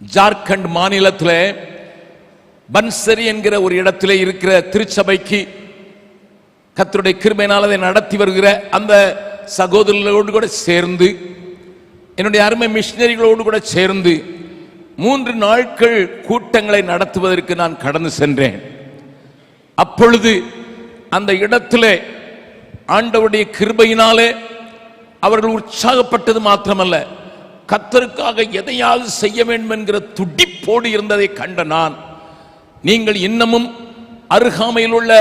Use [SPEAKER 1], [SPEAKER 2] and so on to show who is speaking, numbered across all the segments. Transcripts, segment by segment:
[SPEAKER 1] ஜார்க்கண்ட் மாநிலத்தில் பன்சரி என்கிற ஒரு இடத்திலே இருக்கிற திருச்சபைக்கு கர்த்தருடைய கிருபையினால் அதை நடத்தி வருகிற அந்த சகோதரர்களோடு கூட சேர்ந்து, என்னுடைய அருமை மிஷனரிகளோடு கூட சேர்ந்து 3 நாட்கள் கூட்டங்களை நடத்துவதற்கு நான் கடந்து சென்றேன். அப்பொழுது அந்த இடத்திலே ஆண்டவருடைய கிருபையினாலே அவர்கள் உற்சாகப்பட்டது மாத்திரமல்ல, கர்த்தருக்காக எதையாவது செய்ய வேண்டும் என்கிற துடிப்போடு இருந்ததை கண்ட நான், நீங்கள் இன்னமும் அருகாமையில் உள்ள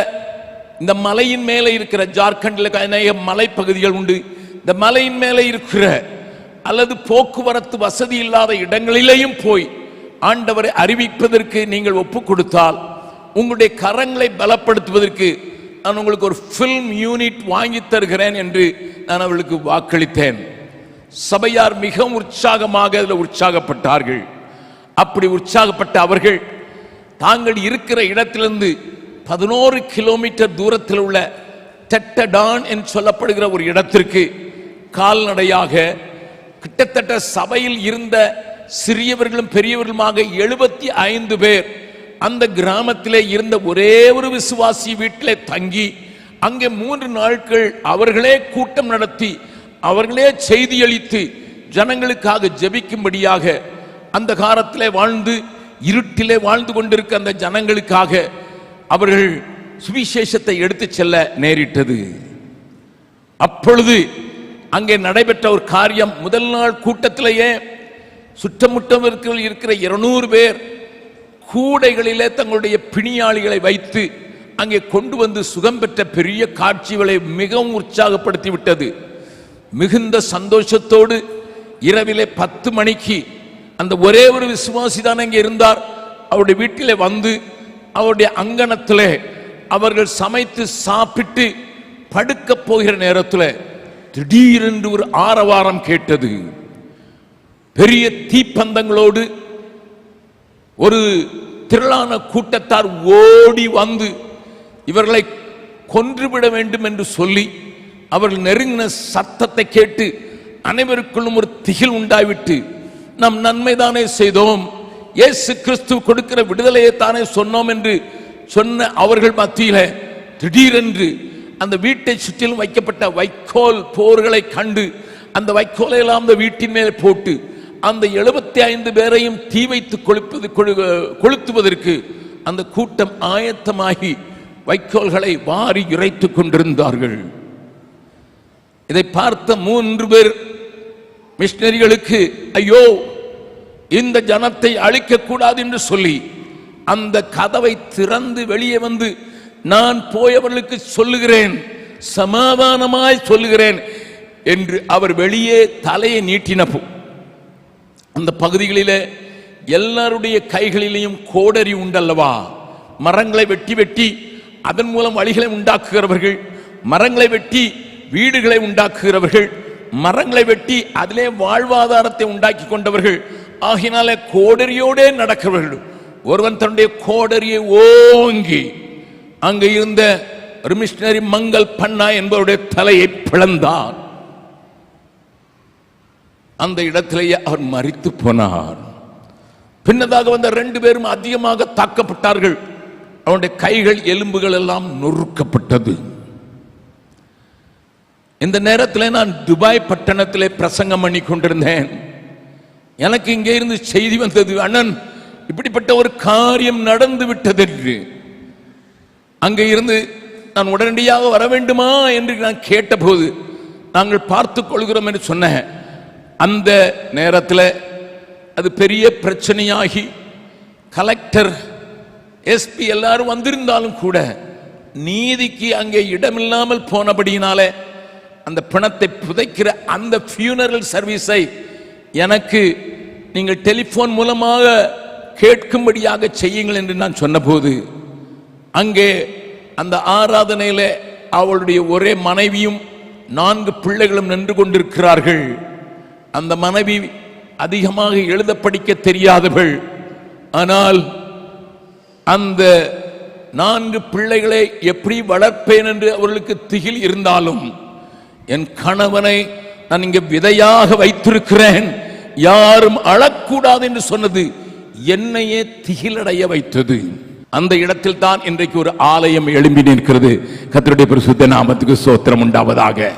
[SPEAKER 1] இந்த மலையின் மேலே இருக்கிற, ஜார்க்கண்டில் அநேக மலைப்பகுதிகள் உண்டு, இந்த மலையின் மேலே இருக்கிற அல்லது போக்குவரத்து வசதி இல்லாத இடங்களிலேயும் போய் ஆண்டவரை அறிவிப்பதற்கு நீங்கள் ஒப்பு கொடுத்தால், உங்களுடைய கரங்களை பலப்படுத்துவதற்கு நான் உங்களுக்கு ஒரு ஃபில்ம் யூனிட் வாங்கி தருகிறேன் என்று நான் அவர்களுக்கு வாக்களித்தேன். சபையார் மிகவும் உற்சாகமாக அதில் உற்சாகப்பட்டார்கள். அப்படி உற்சாகப்பட்ட அவர்கள் தாங்கள் இருக்கிற இடத்திலிருந்து 11 கிலோமீட்டர் தூரத்தில் உள்ள டெட்டடான் என்று சொல்லப்படுகிற ஒரு இடத்திற்கு கால்நடையாக கிட்டத்தட்ட சபையில் இருந்த சிறியவர்களும் பெரியவர்களுமாக 75 பேர் அந்த கிராமத்திலே இருந்த ஒரே ஒரு விசுவாசி வீட்டிலே தங்கி அங்கே 3 நாட்கள் அவர்களே கூட்டம் நடத்தி அவர்களே செய்தி அளித்து ஜனங்களுக்காக ஜெபிக்கும்படியாக அந்த காலத்திலே வாழ்ந்து இருட்டிலே வாழ்ந்து கொண்டிருக்க அந்த ஜனங்களுக்காக அவர்கள் சுவிசேஷத்தை எடுத்து செல்ல நேரிட்டது. அப்பொழுது அங்கே நடைபெற்ற ஒரு காரியம், முதல் நாள் கூட்டத்திலேயே சுற்றமுற்றவர்கள் இருக்கிற 200 பேர் கூடைகளிலே தங்களுடைய பிணியாளிகளை வைத்து அங்கே கொண்டு வந்து சுகம் பெற்ற பெரிய காட்சிகளை மிகவும் உற்சாகப்படுத்தி விட்டது. மிகுந்த சந்தோஷத்தோடு இரவிலே 10 மணிக்கு அந்த ஒரே ஒரு விசுவாசி தான் அங்கே இருந்தார். அவருடைய வீட்டிலே வந்து அவருடைய அங்கணத்திலே அவர்கள் சமைத்து சாப்பிட்டு படுக்க போகிற நேரத்தில் திடீரென்று ஒரு ஆரவாரம் கேட்டது. பெரிய தீப்பந்தங்களோடு ஒரு திரளான கூட்டத்தார் ஓடி வந்து இவர்களை கொன்றுவிட வேண்டும் என்று சொல்லி அவர்கள் நெருங்கின சத்தத்தை கேட்டு அனைவருக்குள்ளும் ஒரு திகில் உண்டாய்விட்டு, நாம் நன்மைதானே செய்தோம், இயேசு கிறிஸ்து கொடுக்கிற விடுதலையை தானே சொன்னோம் என்று சொன்ன அவர்கள் மத்தியில திடீரென்று அந்த வீட்டை சுற்றிலும் வைக்கப்பட்ட வைக்கோல் போர்களை கண்டு அந்த வைக்கோலை எல்லாம் அந்த வீட்டின் மேலே போட்டு அந்த 75 பேரையும் தீ வைத்து கொளுத்துவதற்கு அந்த கூட்டம் ஆயத்தமாகி வைக்கோல்களை வாரி இறைத்துக் கொண்டிருந்தார்கள். இதை பார்த்த 3 பேர் மிஷனரிகளுக்கு, ஐயோ இந்த ஜனத்தை அழிக்க கூடாது என்று சொல்லி அந்த கதவை திறந்து வெளியே வந்து, நான் போயவர்களுக்கு சொல்லுகிறேன், சமாதானமாய் சொல்லுகிறேன் என்று அவர் வெளியே தலையை நீட்டினப்போ அந்த பகுதிகளிலே எல்லாருடைய கைகளிலேயும் கோடரி உண்டல்லவா, மரங்களை வெட்டி வெட்டி அதன் மூலம் வழிகளை உண்டாக்குகிறவர்கள், மரங்களை வெட்டி வீடுகளை உண்டாக்குகிறவர்கள், மரங்களை வெட்டி அதிலே வாழ்வாதாரத்தை உண்டாக்கி கொண்டவர்கள், ஆகினாலே கோடரியோடே நடக்கிறவர்கள். ஒருவன் தன்னுடைய கோடரியை ஓங்கி அங்கே இருந்த ஒரு மிஷனரி மங்கள் பண்ணா என்பவருடைய தலையை பிளந்தார். அந்த இடத்திலேயே அவர் மரித்து போனார். பின்னதாக வந்த 2 பேரும் அதிகமாக தாக்கப்பட்டார்கள். அவருடைய கைகள் எலும்புகள் எல்லாம் நொறுக்கப்பட்டது. இந்த நேரத்தில் நான் துபாய் பட்டணத்திலே பிரசங்கம் பண்ணி கொண்டிருந்தேன். எனக்கு இங்கே இருந்து செய்தி வந்தது, அண்ணன் இப்படிப்பட்ட ஒரு காரியம் நடந்து விட்டது என்று. அங்கே இருந்து நான் உடனடியாக வர வேண்டுமா என்று நான் கேட்டபோது, நாங்கள் பார்த்துக் கொள்கிறோம் என்று சொன்னேன். அந்த நேரத்தில் அது பெரிய பிரச்சனையாகி கலெக்டர், எஸ்பி எல்லாரும் வந்திருந்தாலும் கூட நீதிக்கு அங்கே இடமில்லாமல் போனபடியினாலே அந்த பிணத்தை புதைக்கிற அந்த ஃபியூனரல் சர்வீஸை எனக்கு நீங்கள் டெலிபோன் மூலமாக கேட்கும்படியாக செய்யுங்கள் என்று நான் சொன்னபோது, அங்கே அந்த ஆராதனையில அவளுடைய ஒரே மனைவியும் 4 பிள்ளைகளும் நின்று கொண்டிருக்கிறார்கள். அந்த மனைவி அதிகமாக எழுத படிக்க தெரியாதவள். ஆனால் அந்த 4 பிள்ளைகளை எப்படி வளர்ப்பேன் என்று அவர்களுக்கு திகில் இருந்தாலும், என் கணவனை நான் இங்கே விதையாக வைத்திருக்கிறேன், யாரும் அழக்கூடாது என்று சொன்னது என்னையே திகிலடைய வைத்தது. அந்த இடத்தில் தான் இன்றைக்கு ஒரு ஆலயம் எழும்பி நிற்கிறது. கர்த்தருடைய பரிசுத்த நாமத்துக்கு ஸ்தோத்திரம் உண்டாவதாக.